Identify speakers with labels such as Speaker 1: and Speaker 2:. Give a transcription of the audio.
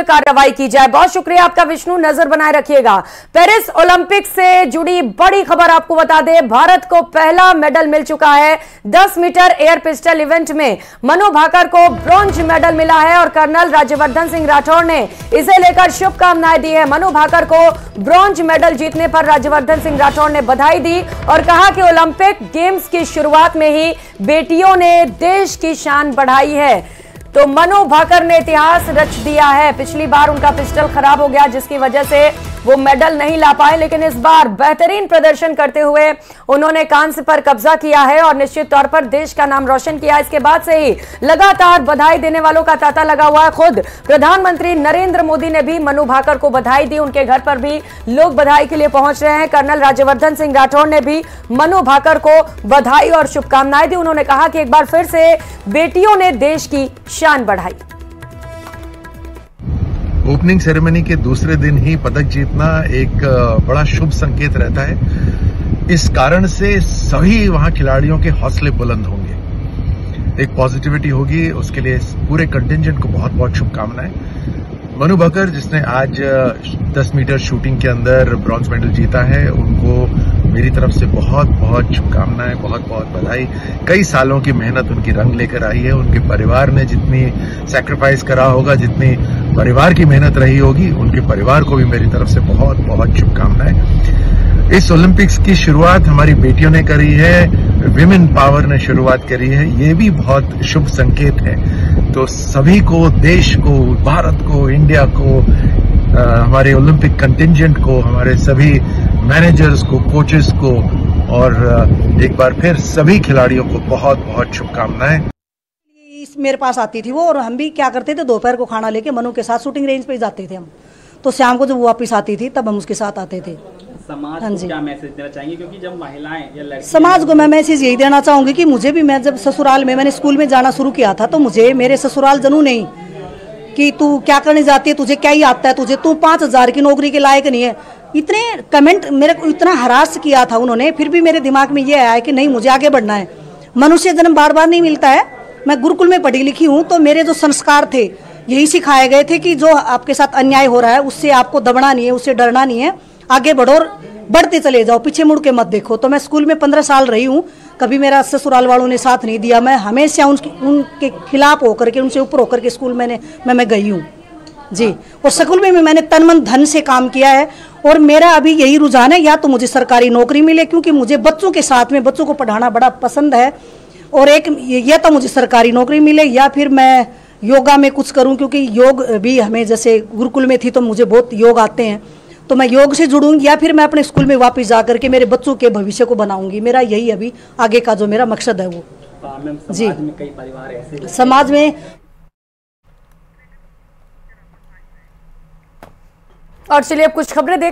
Speaker 1: कार्रवाई की जाए। बहुत शुक्रिया आपका विष्णु, नजर बनाए रखिएगा। पेरिस ओलंपिक से जुड़ी बड़ी खबर आपको बता दें, भारत को पहला मेडल मिल चुका है। 10 मीटर एयर पिस्टल इवेंट में मनु भाकर को ब्रॉन्ज मेडल मिला है और कर्नल राज्यवर्धन सिंह राठौड़ ने इसे लेकर शुभकामनाएं दी है। मनु भाकर को ब्रॉन्ज मेडल जीतने पर राज्यवर्धन सिंह राठौड़ ने बधाई दी और कहा कि ओलंपिक गेम्स की शुरुआत में ही बेटियों ने देश की शान बढ़ाई है। तो मनु भाकर ने इतिहास रच दिया है। पिछली बार उनका पिस्टल खराब हो गया जिसकी वजह से वो मेडल नहीं ला पाए, लेकिन इस बार बेहतरीन प्रदर्शन करते हुए उन्होंने कांस्य पर कब्जा किया है और निश्चित तौर पर देश का नाम रोशन किया। इसके बाद से ही लगातार बधाई देने वालों का तांता लगा हुआ है। खुद प्रधानमंत्री नरेंद्र मोदी ने भी मनु भाकर को बधाई दी, उनके घर पर भी लोग बधाई के लिए पहुंच रहे हैं। कर्नल राज्यवर्धन सिंह राठौड़ ने भी मनु भाकर को बधाई और शुभकामनाएं दी। उन्होंने कहा कि एक बार फिर से बेटियों ने देश की शान बढ़ाई।
Speaker 2: ओपनिंग सेरेमनी के दूसरे दिन ही पदक जीतना एक बड़ा शुभ संकेत रहता है। इस कारण से सभी वहां खिलाड़ियों के हौसले बुलंद होंगे, एक पॉजिटिविटी होगी। उसके लिए पूरे कंटिंजेंट को बहुत बहुत शुभकामनाएं। मनु भाकर जिसने आज 10 मीटर शूटिंग के अंदर ब्रॉन्ज मेडल जीता है, उनको मेरी तरफ से बहुत बहुत शुभकामनाएं, बहुत बहुत बधाई। कई सालों की मेहनत उनकी रंग लेकर आई है। उनके परिवार ने जितनी सैक्रिफाइस करा होगा, जितनी परिवार की मेहनत रही होगी, उनके परिवार को भी मेरी तरफ से बहुत बहुत शुभकामनाएं। इस ओलंपिक्स की शुरुआत हमारी बेटियों ने करी है, विमेन पावर ने शुरुआत करी है, ये भी बहुत शुभ संकेत है। तो सभी को, देश को, भारत को, इंडिया को, हमारे ओलंपिक कंटिंजेंट को, हमारे सभी मैनेजर्स को, कोचेस को और एक बार फिर सभी खिलाड़ियों को बहुत बहुत शुभकामनाएं।
Speaker 3: मेरे पास आती थी वो, और हम भी क्या करते थे, दोपहर को खाना लेके मनु के साथ शूटिंग रेंज पे जाते थे हम। तो शाम को जब वो वापस आती थी तब हम उसके साथ आते थे।
Speaker 4: समाज को क्या मैसेज देना चाहेंगे, क्योंकि जब महिलाएं या लड़कियां,
Speaker 3: समाज को मैं मैसेज यही देना चाहूंगी कि मुझे भी, मैं जब ससुराल में मैंने स्कूल में जाना शुरू किया था तो मुझे मेरे ससुराल जनू नहीं कि तू क्या करने जाती है, तुझे क्या ही आता है, तुझे तू 5,000 की नौकरी के लायक नहीं है। इतने कमेंट मेरे को इतना हरास किया था उन्होंने, फिर भी मेरे दिमाग में ये आया कि नहीं, मुझे आगे बढ़ना है। मनुष्य जन्म बार बार नहीं मिलता है। मैं गुरुकुल में पढ़ी लिखी हूँ, तो मेरे जो संस्कार थे यही सिखाए गए थे कि जो आपके साथ अन्याय हो रहा है उससे आपको दबना नहीं है, उससे डरना नहीं है, आगे बढ़ो और बढ़ते चले जाओ, पीछे मुड़ के मत देखो। तो मैं स्कूल में 15 साल रही हूँ, कभी मेरा ससुराल वालों ने साथ नहीं दिया। मैं हमेशा उनके खिलाफ होकर के, उनसे ऊपर होकर के स्कूल मैं गई हूँ जी। और स्कूल में मैंने तन मन धन से काम किया है और मेरा अभी यही रुझान है, या तो मुझे सरकारी नौकरी मिले, क्योंकि मुझे बच्चों के साथ में बच्चों को पढ़ाना बड़ा पसंद है, और एक या तो मुझे सरकारी नौकरी मिले या फिर मैं योगा में कुछ करूं, क्योंकि योग भी हमें, जैसे गुरुकुल में थी तो मुझे बहुत योग आते हैं, तो मैं योग से जुड़ूंगी, या फिर मैं अपने स्कूल में वापस जाकर के मेरे बच्चों के भविष्य को बनाऊंगी। मेरा यही अभी आगे का जो मेरा मकसद है वो जी।
Speaker 4: में कई परिवार ऐसे
Speaker 3: समाज में,
Speaker 1: और चलिए अब कुछ खबरें देख